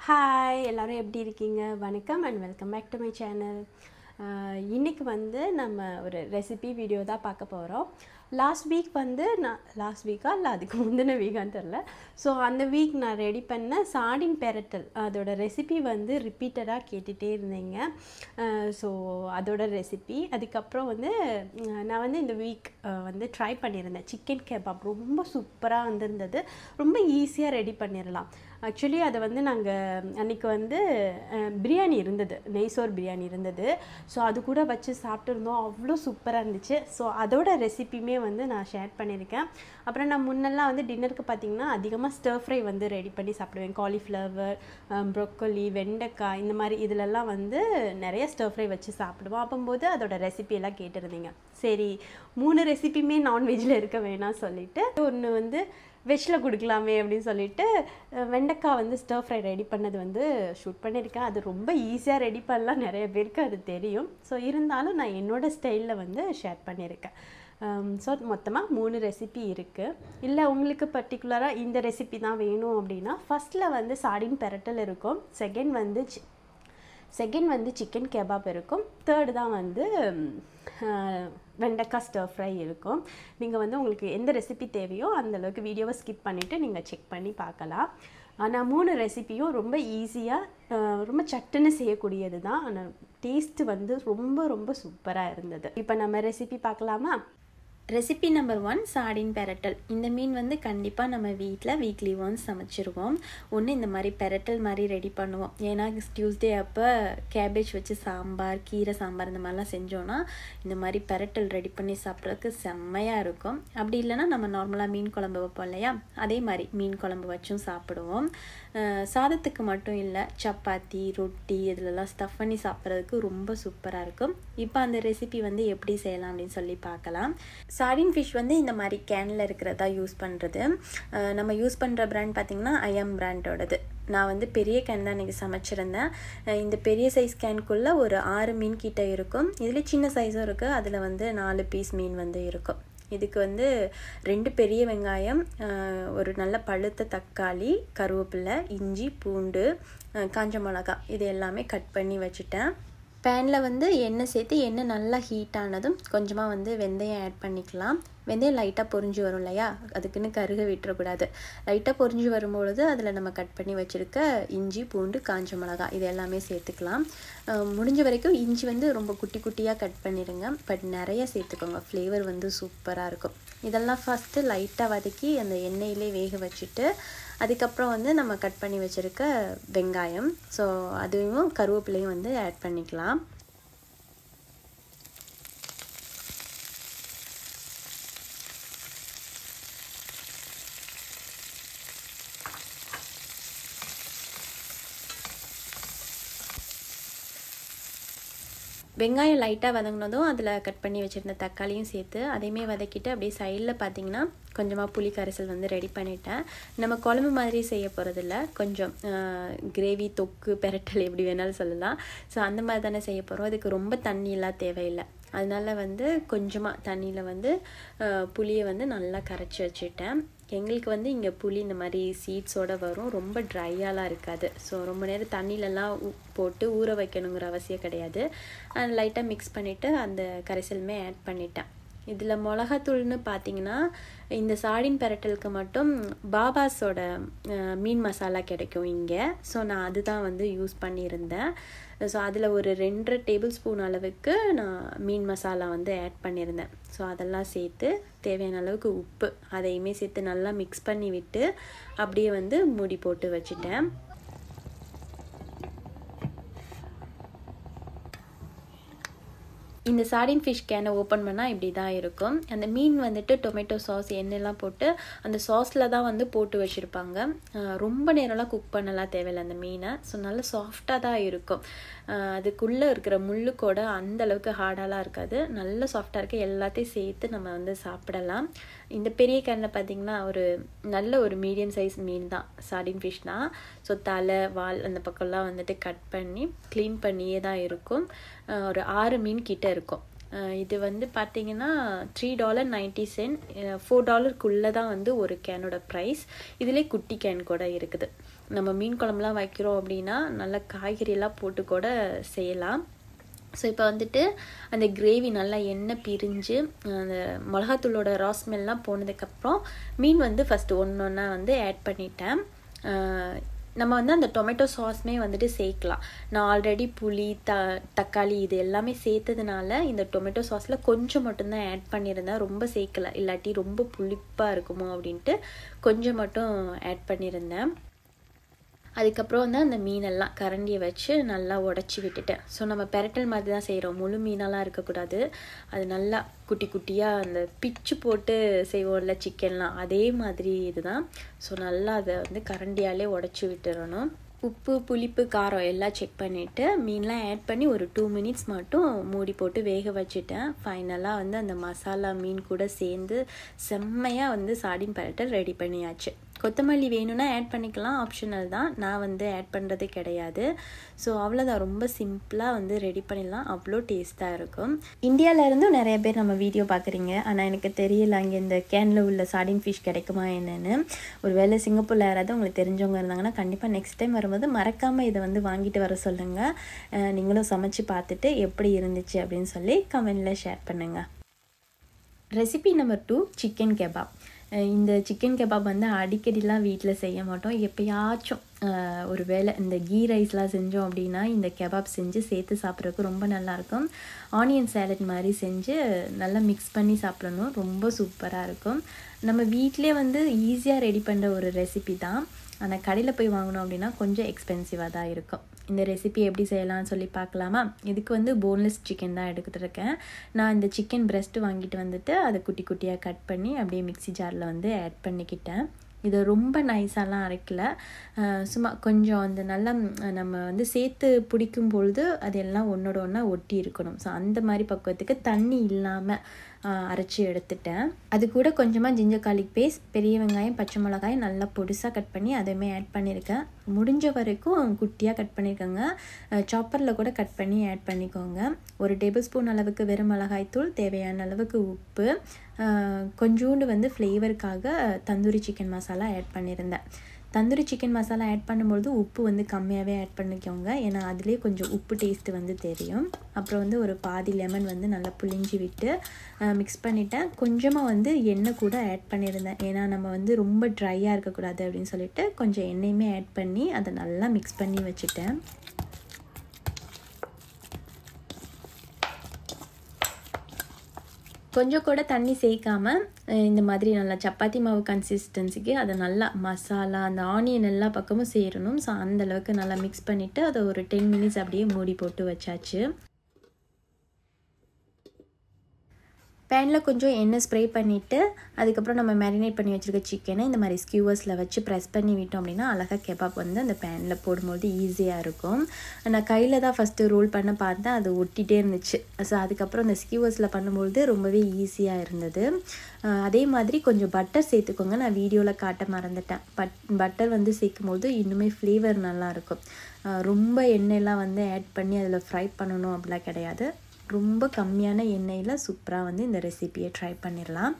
Hi எல்லாரும் எப்படி இருக்கீங்க? வணக்கம் and welcome back to my channel. இன்றைக்கி வந்து நம்ம ஒரு ரெசிபி வீடியோ தான் பார்க்க போகிறோம். லாஸ்ட் வீக் வந்து லாஸ்ட் வீக்கா இல்லை அதுக்கு முந்தின வீக்கான்னு தெரில. ஸோ அந்த வீக் நான் ரெடி பண்ண சார்டின் பெரட்டல் அதோட ரெசிபி வந்து ரிப்பீட்டடாக கேட்டுகிட்டே இருந்தேங்க. ஸோ அதோட ரெசிபி அதுக்கப்புறம் வந்து நான் வந்து இந்த வீக் வந்து ட்ரை பண்ணியிருந்தேன். சிக்கன் கபாப் ரொம்ப சூப்பராக வந்திருந்தது. ரொம்ப ஈஸியாக ரெடி பண்ணிடலாம். ஆக்சுவலி அதை வந்து நாங்கள் அன்றைக்கி வந்து பிரியாணி இருந்தது, நெய்சோர் பிரியாணி இருந்தது. ஸோ அது கூட வச்சு சாப்பிட்டுருந்தோம். அவ்வளோ சூப்பராக இருந்துச்சு. ஸோ அதோட ரெசிபியுமே வந்து நான் ஷேர் பண்ணியிருக்கேன். அப்புறம் நான் முன்னெல்லாம் வந்து டின்னருக்கு பார்த்திங்கன்னா அதிகமாக ஸ்டர் ஃப்ரை வந்து ரெடி பண்ணி சாப்பிடுவேன். காலிஃப்ளவர், ப்ரொக்கோலி, வெண்டைக்காய் இந்த மாதிரி இதிலெல்லாம் வந்து நிறைய ஸ்டர் ஃப்ரை வச்சு சாப்பிடுவோம். அப்போது அதோட ரெசிபியெல்லாம் கேட்டிருந்தீங்க. சரி 3 ரெசிபியுமே நான்வெஜ்ஜில் இருக்க வேணாம் சொல்லிவிட்டு ஒன்று வந்து வெஜ்ஜில் கொடுக்கலாமே அப்படின்னு சொல்லிட்டு வெண்டைக்காய் வந்து ஸ்டர் ஃப்ரை ரெடி பண்ணது வந்து ஷூட் பண்ணியிருக்கேன். அது ரொம்ப ஈஸியாக ரெடி பண்ணலாம், நிறைய பேருக்கு அது தெரியும். ஸோ இருந்தாலும் நான் என்னோடய ஸ்டைலில் வந்து ஷேர் பண்ணியிருக்கேன். ஸோ மொத்தமாக 3 ரெசிபி இருக்குது. இல்லை உங்களுக்கு பர்டிகுலராக இந்த ரெசிபி தான் வேணும் அப்படின்னா ஃபஸ்ட்டில் வந்து சார்டின் பெரட்டல் இருக்கும். செகண்ட் வந்து சிக்கன் கபாப் இருக்கும். தேர்டு தான் வந்து வெண்டைக்காய் ஸ்டர் ஃப்ரை இருக்கும். நீங்கள் வந்து உங்களுக்கு எந்த ரெசிபி தேவையோ அந்தளவுக்கு வீடியோவை ஸ்கிப் பண்ணிவிட்டு நீங்கள் செக் பண்ணி பார்க்கலாம். ஆனால் 3 ரெசிபியும் ரொம்ப ஈஸியாக ரொம்ப சட்டுன்னு செய்யக்கூடியது தான். ஆனால் டேஸ்ட்டு வந்து ரொம்ப ரொம்ப சூப்பராக இருந்தது. இப்போ நம்ம ரெசிபி பார்க்கலாமா? Recipe number 1 சார்டின் பெரட்டல். இந்த மீன் வந்து கண்டிப்பாக நம்ம வீட்டில் வீக்லி ஒன்ஸ் சமைச்சிருவோம். ஒன்று இந்த மாதிரி பெரட்டல் மாதிரி ரெடி பண்ணுவோம். ஏன்னா டியூஸ்டே அப்போ கேபேஜ் வச்சு சாம்பார், கீரை சாம்பார் இந்த மாதிரிலாம் செஞ்சோன்னா இந்த மாதிரி பெரட்டல் ரெடி பண்ணி சாப்பிட்றதுக்கு செம்மையாக இருக்கும். அப்படி இல்லைன்னா நம்ம நார்மலாக மீன் குழம்பு வைப்போம் இல்லையா, அதே மாதிரி மீன் குழம்பு வச்சும் சாப்பிடுவோம். சாதத்துக்கு மட்டும் இல்லை, சப்பாத்தி, ரொட்டி இதிலெல்லாம் ஸ்டஃப் பண்ணி சாப்பிட்றதுக்கு ரொம்ப சூப்பராக இருக்கும். இப்போ அந்த ரெசிபி வந்து எப்படி செய்யலாம் அப்படின்னு சொல்லி பார்க்கலாம். சார்டின் ஃபிஷ் வந்து இந்த மாதிரி கேனில் இருக்கிறதா யூஸ் பண்ணுறது. நம்ம யூஸ் பண்ணுற பிராண்ட் பார்த்திங்கன்னா ஐஎம் பிராண்டோடது. நான் வந்து பெரிய கேன் தான் இன்றைக்கி சமைச்சிருந்தேன். இந்த பெரிய சைஸ் கேனுக்குள்ளே ஒரு 6 மீன் கிட்ட இருக்கும். இதில் சின்ன சைஸும் இருக்குது. அதில் வந்து 4 பீஸ் மீன் வந்து இருக்கும். இதுக்கு வந்து 2 பெரிய வெங்காயம், ஒரு நல்ல பழுத்த தக்காளி, கருவேப்பிலை, இஞ்சி, பூண்டு, காஞ்ச மிளகா இது எல்லாமே கட் பண்ணி வச்சுட்டேன். பேனில் வந்து எண்ணெய் சேர்த்து எண்ணெய் நல்லா ஹீட் ஆனதும் கொஞ்சமாக வந்து வெந்தயம் ஆட் பண்ணிக்கலாம். வெந்தயம் லைட்டாக பொரிஞ்சு வரும் இல்லையா, அதுக்குன்னு கருக விட்டுறக்கூடாது. லைட்டாக பொரிஞ்சு வரும்பொழுது அதில் நம்ம கட் பண்ணி வச்சுருக்க இஞ்சி, பூண்டு, காஞ்ச மிளகா இது எல்லாமே சேர்த்துக்கலாம். முடிஞ்ச வரைக்கும் இஞ்சி வந்து ரொம்ப குட்டி குட்டியாக கட் பண்ணிடுங்க. பட் நிறைய சேர்த்துக்கோங்க, ஃப்ளேவர் வந்து சூப்பராக இருக்கும். இதெல்லாம் ஃபஸ்ட்டு லைட்டாக வதக்கி அந்த எண்ணெயிலே வேக வச்சுட்டு அதுக்கப்புறம் வந்து நம்ம கட் பண்ணி வச்சுருக்க வெங்காயம், ஸோ அதுவும் கருவேப்பிலையும் வந்து ஆட் பண்ணிக்கலாம். வெங்காயம் லைட்டாக வதங்கினதும் அதில் கட் பண்ணி வச்சுருந்த தக்காளியும் சேர்த்து அதையுமே வதக்கிட்டு அப்படியே சைடில் பார்த்திங்கன்னா கொஞ்சமாக புளி கரைசல் வந்து ரெடி பண்ணிட்டேன். நம்ம குழம்பு மாதிரி செய்ய போகிறதில்ல, கொஞ்சம் கிரேவி, தொக்கு, பெரட்டல் எப்படி வேணாலும் சொல்லலாம். ஸோ அந்த மாதிரி தானே செய்ய போகிறோம். அதுக்கு ரொம்ப தண்ணியெல்லாம் தேவையில்லை. அதனால வந்து கொஞ்சமாக தண்ணியில் வந்து புளியை வந்து நல்லா கரைச்சி வச்சுட்டேன். எங்களுக்கு வந்து இங்கே புளி இந்த மாதிரி சீட்ஸோடு வரும், ரொம்ப ட்ரையாலாம் இருக்காது. ஸோ ரொம்ப நேரம் தண்ணியிலலாம் போட்டு ஊற வைக்கணுங்கிற அவசியம் கிடையாது. லைட்டாக மிக்ஸ் பண்ணிவிட்டு அந்த கரைசலுமே ஆட் பண்ணிட்டேன். இதில் மிளகாத்தூள்னு பார்த்திங்கன்னா இந்த சார்டின் பெரட்டலுக்கு மட்டும் பாபாஸோட மீன் மசாலா கிடைக்கும் இங்கே. ஸோ நான் அதுதான் வந்து யூஸ் பண்ணியிருந்தேன். ஸோ அதில் ஒரு 2.5 டேபிள் ஸ்பூன் அளவுக்கு நான் மீன் மசாலா வந்து ஆட் பண்ணியிருந்தேன். ஸோ அதெல்லாம் சேர்த்து தேவையான அளவுக்கு உப்பு அதையுமே சேர்த்து நல்லா மிக்ஸ் பண்ணி விட்டு அப்படியே வந்து மூடி போட்டு வச்சுட்டேன். இந்த சார்டின் ஃபிஷ் கேனை ஓப்பன் பண்ணால் இப்படி தான் இருக்கும். அந்த மீன் வந்துட்டு டொமேட்டோ சாஸ் எண்ணெய்லாம் போட்டு அந்த சாஸில் தான் வந்து போட்டு வச்சுருப்பாங்க. ரொம்ப நேரம்லாம் குக் பண்ணலாம் தேவையில்லை அந்த மீனை. ஸோ நல்லா சாஃப்டாக தான் இருக்கும். அதுக்குள்ளே இருக்கிற முள்ளுக்கூட அந்தளவுக்கு ஹார்டாலாம் இருக்காது, நல்ல சாஃப்டாக இருக்குது. எல்லாத்தையும் சேர்த்து நம்ம வந்து சாப்பிடலாம். இந்த பெரிய கேனில் பார்த்திங்கன்னா நல்ல ஒரு மீடியம் சைஸ் மீன் தான், சார்டின் ஃபிஷ் தான். ஸோ தலை, வால் அந்த பக்கம்லாம் வந்துட்டு கட் பண்ணி க்ளீன் பண்ணியே தான் இருக்கும். ஒரு 6 மீன் கிட்ட இருக்கும். இது வந்து பார்த்திங்கன்னா $3.90 $4 தான் வந்து ஒரு கேனோட ப்ரைஸ். இதிலே குட்டி கேன் கூட இருக்குது. நம்ம மீன் குழம்புலாம் வைக்கிறோம் அப்படின்னா நல்லா காய்கறியெல்லாம் போட்டு கூட செய்யலாம். ஸோ இப்போ வந்துட்டு அந்த கிரேவி நல்லா எண்ணெய் பிரிஞ்சு அந்த மிளகாத்தூளோட ரா ஸ்மெல்லாம் போனதுக்கப்புறம் மீன் வந்து ஃபஸ்ட்டு ஒன்றா வந்து ஆட் பண்ணிட்டேன். நம்ம வந்து அந்த டொமேட்டோ சாஸ்மே வந்துட்டு சேர்க்கலாம். நான் ஆல்ரெடி புளி தக்காளி இது எல்லாமே சேர்த்ததுனால இந்த டொமேட்டோ சாஸில் கொஞ்சம் மட்டும்தான் ஆட் பண்ணியிருந்தேன், ரொம்ப சேர்க்கலை, இல்லாட்டி ரொம்ப புளிப்பாக இருக்குமோ அப்படின்ட்டு கொஞ்சம் மட்டும் ஆட் பண்ணியிருந்தேன். அதுக்கப்புறம் வந்து அந்த மீனெல்லாம் கரண்டியை வச்சு நல்லா உடச்சி விட்டுட்டேன். ஸோ நம்ம பெரட்டல் மாதிரி தான் செய்கிறோம், முழு மீனெல்லாம் இருக்கக்கூடாது. அது நல்லா குட்டி குட்டியாக அந்த பிச்சு போட்டு செய்வோம்ல சிக்கன்லாம், அதே மாதிரி இதுதான். ஸோ நல்லா அதை வந்து கரண்டியாலே உடச்சி விட்டுறணும். உப்பு புளிப்பு காரம் எல்லாம் செக் பண்ணிவிட்டு மீன்லாம் ஆட் பண்ணி ஒரு 2 மினிட்ஸ் மட்டும் மூடி போட்டு வேக வச்சுட்டேன். ஃபைனலாக வந்து அந்த மசாலா மீன் கூட சேர்ந்து செம்மையாக வந்து சார்டின் பெரட்டல் ரெடி பண்ணியாச்சு. கொத்தமல்லி வேணும்னா ஆட் பண்ணிக்கலாம், ஆப்ஷனல் தான். நான் வந்து ஆட் பண்ணுறது கிடையாது. ஸோ அவ்வளோதான், ரொம்ப சிம்பிளாக வந்து ரெடி பண்ணிடலாம், அவ்வளோ டேஸ்ட்டாக இருக்கும். இந்தியாவிலேருந்தும் நிறைய பேர் நம்ம வீடியோ பார்க்குறீங்க, ஆனால் எனக்கு தெரியல அங்கே இந்த கேனில் உள்ள சார்டின் ஃபிஷ் கிடைக்குமா என்னென்னு. ஒரு வேளை சிங்கப்பூரில் யாராவது உங்களுக்கு தெரிஞ்சவங்க இருந்தாங்கன்னா கண்டிப்பாக நெக்ஸ்ட் டைம் வரும்போது மறக்காமல் இதை வந்து வாங்கிட்டு வர சொல்லுங்கள். நீங்களும் சமைச்சு பார்த்துட்டு எப்படி இருந்துச்சு அப்படின்னு சொல்லி கமெண்டில் ஷேர் பண்ணுங்கள். Recipe number 2 chicken kebab. இந்த சிக்கன் கெபாப் வந்து அடிக்கடிலாம் வீட்டில் செய்ய மாட்டோம், எப்போயாச்சும் ஒரு வேளை இந்த கீ ரைஸ்லாம் செஞ்சோம் அப்படின்னா இந்த கெபாப் செஞ்சு சேர்த்து சாப்பிட்றதுக்கு ரொம்ப நல்லாயிருக்கும். ஆனியன் சேலட் மாதிரி செஞ்சு நல்லா மிக்ஸ் பண்ணி சாப்பிடணும், ரொம்ப சூப்பராக இருக்கும். நம்ம வீட்டிலே வந்து ஈஸியாக ரெடி பண்ணுற ஒரு ரெசிபி தான், ஆனால் கடையில் போய் வாங்கணும் அப்படின்னா கொஞ்சம் எக்ஸ்பென்சிவாக தான் இருக்கும். இந்த ரெசிபி எப்படி செய்யலாம்னு சொல்லி பார்க்கலாமா? இதுக்கு வந்து போன்லெஸ் சிக்கன் தான் எடுத்துகிட்டு இருக்கேன். நான் இந்த சிக்கன் பிரெஸ்ட்டு வாங்கிட்டு வந்துட்டு அதை குட்டி குட்டியாக கட் பண்ணி அப்படியே மிக்ஸி ஜாரில் வந்து ஆட் பண்ணிக்கிட்டேன். இதை ரொம்ப நைஸாலாம் அரைக்கல, சும்மா கொஞ்சம் அந்த நல்லா நம்ம வந்து சேர்த்து பிடிக்கும் பொழுது அதெல்லாம் ஒன்றோட ஒன்றா ஒட்டி இருக்கணும். ஸோ அந்த மாதிரி பக்குவத்துக்கு தண்ணி இல்லாமல் அரைச்சி எடுத்துட்டேன். அது கூட கொஞ்சமாக ஜிஞ்சர் கார்லிக் பேஸ்ட், பெரிய வெங்காயம், பச்சை மிளகாய் நல்லா பொடிசாக கட் பண்ணி அதையுமே ஆட் பண்ணியிருக்கேன். முடிஞ்ச வரைக்கும் குட்டியாக கட் பண்ணியிருக்கேங்க, சாப்பரில் கூட கட் பண்ணி ஆட் பண்ணிக்கோங்க. 1 டேபிள் ஸ்பூன் அளவுக்கு வெறும் மிளகாய்த்தூள், தேவையான அளவுக்கு உப்பு, கொஞ்சோண்டு வந்து ஃப்ளேவருக்காக தந்தூரி சிக்கன் மசாலா ஆட் பண்ணியிருந்தேன். தந்தூரி சிக்கன் மசாலா ஆட் பண்ணும்பொழுது உப்பு வந்து கம்மியாகவே ஆட் பண்ணிக்கோங்க, ஏன்னா அதுலேயே கொஞ்சம் உப்பு டேஸ்ட்டு வந்து தெரியும். அப்புறம் வந்து ஒரு பாதி லெமன் வந்து நல்லா புளிஞ்சி விட்டு மிக்ஸ் பண்ணிவிட்டேன். கொஞ்சமாக வந்து எண்ணெய் கூட ஆட் பண்ணியிருந்தேன், ஏன்னா நம்ம வந்து ரொம்ப ட்ரையாக இருக்கக்கூடாது அப்படின்னு சொல்லிட்டு கொஞ்சம் எண்ணெயுமே ஆட் பண்ணி அதை நல்லா மிக்ஸ் பண்ணி வச்சுட்டேன். கொஞ்சம் கூட தண்ணி சேர்க்காமல் இந்த மாதிரி நல்லா சப்பாத்தி மாவு கன்சிஸ்டன்சிக்கு அதை நல்லா மசாலா அந்த ஆனியன் எல்லா பக்கமும் சேரணும். ஸோ அந்தளவுக்கு நல்லா மிக்ஸ் பண்ணிவிட்டு அதை ஒரு 10 மினிட்ஸ் அப்படியே மூடி போட்டு வச்சாச்சு. பேனில் கொஞ்சம் எண்ணெய் ஸ்ப்ரே பண்ணிவிட்டு அதுக்கப்புறம் நம்ம மேரினேட் பண்ணி வச்சுருக்க சிக்கனை இந்த மாதிரி ஸ்கியூவர்ஸில் வச்சு ப்ரெஸ் பண்ணி விட்டோம் அப்படின்னா அழகாக கெபாப் வந்து அந்த பேனில் போடும்போது ஈஸியாக இருக்கும். நான் கையில் தான் ஃபஸ்ட்டு ரோல் பண்ண பார்த்தேன், அது ஒட்டிகிட்டே இருந்துச்சு. ஸோ அதுக்கப்புறம் அந்த ஸ்கியூவர்ஸில் பண்ணும்பொழுது ரொம்பவே ஈஸியாக இருந்தது. அதே மாதிரி கொஞ்சம் பட்டர் சேர்த்துக்கோங்க, நான் வீடியோவில் காட்ட மறந்துட்டேன். பட்டர் வந்து சேர்க்கும்போது இன்னுமே ஃப்ளேவர் நல்லாயிருக்கும். ரொம்ப எண்ணெயெல்லாம் வந்து ஆட் பண்ணி அதில் ஃப்ரை பண்ணணும் அப்படிலாம் கிடையாது, ரொம்ப கம்மியான எண்ணெயில் சூப்பராக வந்து இந்த ரெசிபியை ட்ரை பண்ணிடலாம்.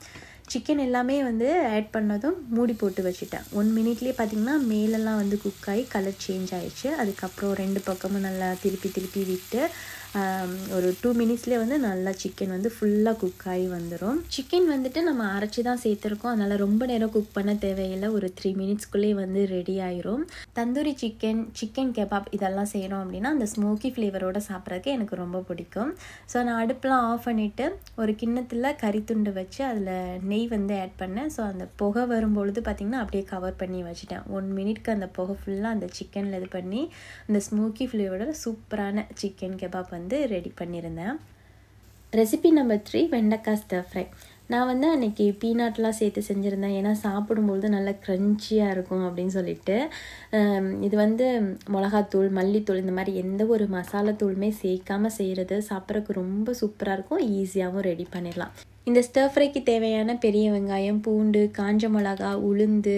சிக்கன் எல்லாமே வந்து ஆட் பண்ணதும் மூடி போட்டு வச்சுட்டேன். 1 மினிட்லேயே பார்த்திங்கன்னா மேலெல்லாம் வந்து குக் ஆகி கலர் சேஞ்ச் ஆகிடுச்சு. அதுக்கப்புறம் 2 பக்கமும் நல்லா திருப்பி விட்டு ஒரு 2 மினிட்ஸ்லேயே வந்து நல்லா சிக்கன் வந்து ஃபுல்லாக குக் ஆகி வந்துடும். சிக்கன் வந்துட்டு நம்ம அரைச்சி தான் சேர்த்துருக்கோம், அதனால் ரொம்ப நேரம் குக் பண்ண தேவையில்லை, ஒரு 3 மினிட்ஸ்க்குள்ளேயே வந்து ரெடி ஆயிரும். தந்தூரி சிக்கன் கெபாப் இதெல்லாம் செய்கிறோம் அப்படின்னா அந்த ஸ்மோக்கி ஃப்ளேவரோடு சாப்பிட்றதுக்கு எனக்கு ரொம்ப பிடிக்கும். ஸோ நான் அடுப்பெலாம் ஆஃப் பண்ணிவிட்டு ஒரு கிண்ணத்தில் கறி துண்டு வச்சு அதில் நெய் வந்து ஆட் பண்ணேன். ஸோ அந்த புகை வரும்பொழுது பார்த்திங்கன்னா அப்படியே கவர் பண்ணி வச்சுட்டேன். 1 மினிட்க்கு அந்த புகை ஃபுல்லாக அந்த சிக்கனில் இது பண்ணி அந்த ஸ்மோக்கி ஃப்ளேவரோட சூப்பரான சிக்கன் கெபாப் வந்து ரெடி பண்ணியிருந்தேன். ரெசிபி நம்பர் 3 வெண்டைக்காய் ஸ்டர் ஃப்ரை. நான் வந்து அன்றைக்கி பீனட்லாம் சேர்த்து செஞ்சுருந்தேன், ஏன்னா சாப்பிடும்பொழுது நல்லா க்ரன்ச்சியாக இருக்கும் அப்படின்னு சொல்லிட்டு. இது வந்து மிளகாத்தூள், மல்லித்தூள் இந்த மாதிரி எந்த ஒரு மசாலாத்தூளுமே சேர்க்காமல் செய்கிறது சாப்பிட்றதுக்கு ரொம்ப சூப்பராக இருக்கும், ஈஸியாகவும் ரெடி பண்ணிடலாம். இந்த ஸ்டர் ஃப்ரைக்கு தேவையான பெரிய வெங்காயம், பூண்டு, காஞ்ச மிளகா, உளுந்து,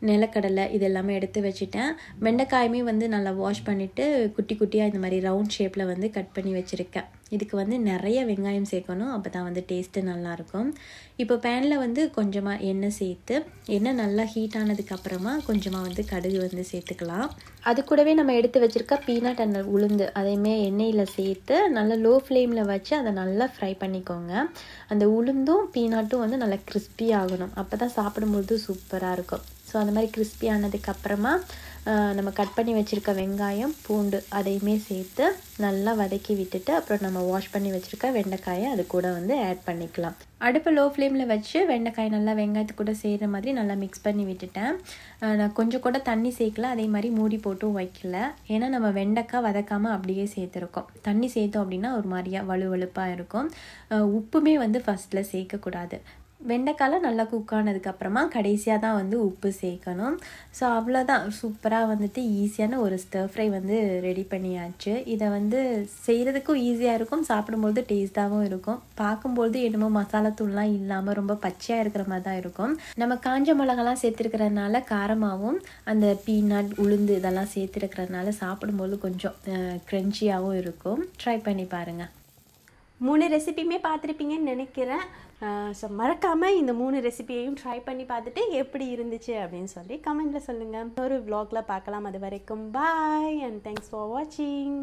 நிலக்கடலை இதெல்லாமே எடுத்து வச்சுட்டேன். வெண்டைக்காயுமே வந்து நல்லா வாஷ் பண்ணிவிட்டு குட்டி குட்டியாக இந்த மாதிரி ரவுண்ட் ஷேப்பில் வந்து கட் பண்ணி வச்சுருக்கேன். இதுக்கு வந்து நிறைய வெங்காயம் சேர்க்கணும், அப்போ தான் வந்து டேஸ்ட்டு நல்லாயிருக்கும். இப்போ பேனில் வந்து கொஞ்சமாக எண்ணெய் சேர்த்து, எண்ணெய் நல்லா ஹீட் ஆனதுக்கப்புறமா கொஞ்சமாக வந்து கடுகு வந்து சேர்த்துக்கலாம். அது கூடவே நம்ம எடுத்து வச்சுருக்க பீனட் அண்ட் உளுந்து அதையுமே எண்ணெயில் சேர்த்து நல்லா லோ ஃப்ளேமில் வச்சு அதை நல்லா ஃப்ரை பண்ணிக்கோங்க. அந்த உளுந்தும் பீனட்டும் வந்து நல்லா கிறிஸ்பி ஆகணும், அப்போ தான் சாப்பிடும்போது சூப்பராக இருக்கும். ஸோ அந்த மாதிரி கிறிஸ்பி ஆனதுக்கப்புறமா நம்ம கட் பண்ணி வச்சுருக்க வெங்காயம் பூண்டு அதையுமே சேர்த்து நல்லா வதக்கி விட்டுட்டு அப்புறம் நம்ம வாஷ் பண்ணி வச்சுருக்க வெண்டைக்காயை அது கூட வந்து ஆட் பண்ணிக்கலாம். அடுப்பை லோ ஃப்ளேமில் வச்சு வெண்டைக்காய் நல்லா வெங்காயத்து கூட சேர்கிற மாதிரி நல்லா மிக்ஸ் பண்ணி விட்டுட்டேன். நான் கொஞ்சம் கூட தண்ணி சேர்க்கல, அதே மாதிரி மூடி போட்டும் வைக்கல. ஏன்னா நம்ம வெண்டைக்காய் வதக்காமல் அப்படியே சேர்த்துருக்கோம். தண்ணி சேர்த்தோம் அப்படின்னா ஒரு மாதிரியா வலுவலுப்பாக இருக்கும். உப்புமே வந்து ஃபஸ்ட்டில் சேர்க்கக்கூடாது. வெண்டைக்காயில் நல்லா குக் ஆனதுக்கப்புறமா கடைசியாக தான் வந்து உப்பு சேர்க்கணும். ஸோ அவ்வளோதான், சூப்பராக வந்துட்டு ஈஸியான ஒரு ஸ்டர் ஃப்ரை வந்து ரெடி பண்ணியாச்சு. இதை வந்து செய்கிறதுக்கும் ஈஸியாக இருக்கும், சாப்பிடும்போது டேஸ்ட்டாகவும் இருக்கும். பார்க்கும்போது என்னமோ மசாலா தூள்லாம் இல்லாமல் ரொம்ப பச்சையாக இருக்கிற மாதிரி தான் இருக்கும். நம்ம காஞ்ச மிளகாலாம் சேர்த்துருக்கிறதுனால காரமாகவும் அந்த பீனட் உளுந்து இதெல்லாம் சேர்த்துருக்கிறதுனால சாப்பிடும்போது கொஞ்சம் க்ரன்ச்சியாகவும் இருக்கும். ட்ரை பண்ணி பாருங்கள். 3 ரெசிபியுமே பார்த்துருப்பீங்கன்னு நினைக்கிறேன். ஸோ மறக்காமல் இந்த 3 ரெசிபியையும் ட்ரை பண்ணி பார்த்துட்டு எப்படி இருந்துச்சு அப்படின்னு சொல்லி கமெண்ட்டில் சொல்லுங்கள். ஒரு vlogல பார்க்கலாம். அது வரைக்கும் பாய் அண்ட் தேங்க்ஸ் ஃபார் வாட்சிங்.